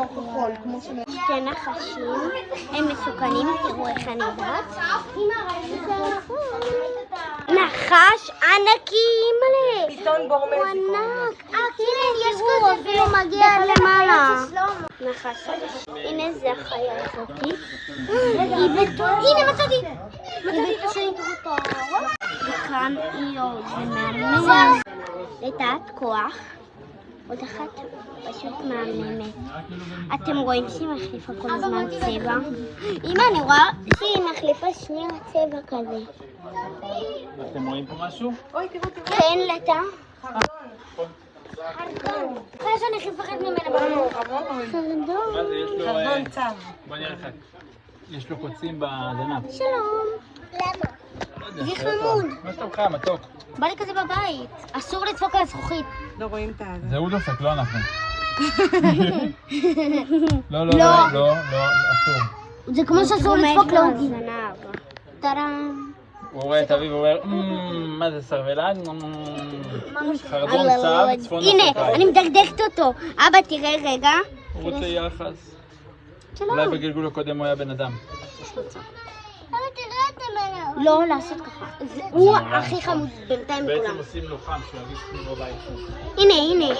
כחול, כמו ש... שתי נחשים, הם מסוכנים, תראו איך אני יודעת. נחש ענקי מלא. פיתון בור הוא מזיקו. ענק. תראו, אפילו מגיע למעלה. נחש. הנה זה החיה הזאתי. הנה מצאתי. מצאתי את השני. וכאן יו, זה מהמם. לתת כוח. עוד אחת פשוט מהממת. אתם רואים שהיא מחליפה כל הזמן צבע? אמא, אני רואה שהיא מחליפה שנייה צבע כזה. אתם רואים פה משהו? אוי, תראו. כן, לטה? אחרי שאני הכי מפחד ממנה. חרדון. מה זה? יש לו... חרדון צו. בוא נראה לך. יש לו קוצים בזנב. שלום. למה? זה חמוד. מה שלומך, מתוק? בא לי כזה בבית. אסור לדפוק על הזכוכית. לא רואים את הזה. זה הוא דופק, לא אנחנו. לא, אסור. זה כמו שאסור לדפוק לאוגי. טאדאם. הוא רואה את אביב ואומר, מה זה סרבלן? חרדון צב, צפון הנה, אפריקאי. אני מדקדקת אותו. אבא, תראה רגע. הוא רוצה יחס. שלום. אולי בגלגול הקודם הוא היה בן אדם. לא לעשות ככה. הוא הכי חמוד בינתיים בעצם מכולם. עושים לו חם, שהוא ירגיש כמו בבית. הנה.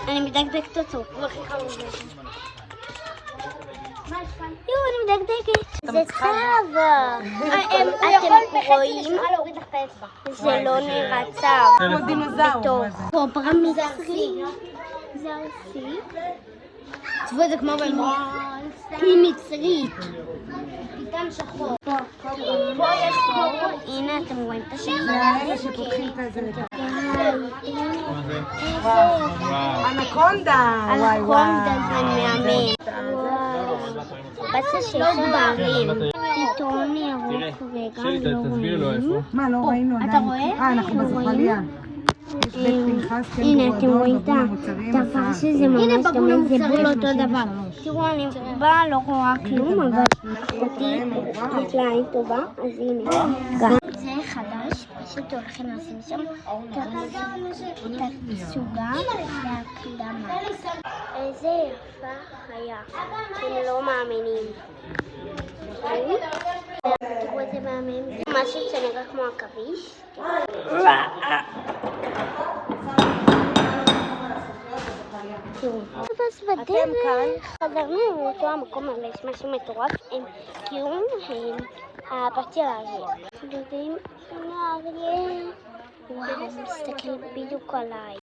אני מדקדקת אותו. הוא הכי חמוד. אני מדקדקת. זה צב. אתם רואים? זה לא נראה צב. כמו דינוזאור. טוב. קוברה מצרי. זה ארסי. צבו את זה כמו בלמוד. היא מצרית. פיתן שחור. פה יש חור. הנה אתם רואים את השחור. זה האלה שפותחים כזה. מה זה? אנקונדה. אנקונדה זה מהמם. בצע שיש בערים. פתאום ירוק וגם שלי, לא תסביר לו רואים. איפה. מה, לא ראינו עדיין. אתה רואה? אנחנו בזחליה. יש בית פנחס, כן, הנה, אתם רואים את המוצרים, הדבר שזה ממש דומה, זה בול אותו דבר. תראו, אני באה, לא רואה כלום, אבל אחותי יש לה עין טובה, אז הנה. זה חדש, פשוט הולכים לשים שם את התצוגה להקדמה. איזה יפה חיה, אתם לא מאמינים. תראו איזה מהמם, משהו שנראה כמו עכביש. תראו. אז בדרך חזרנו לאותו המקום, אבל יש משהו מטורף, הם כאילו הבת של האריה. יודעים, האריה, וואו, הוא מסתכל בדיוק עליי.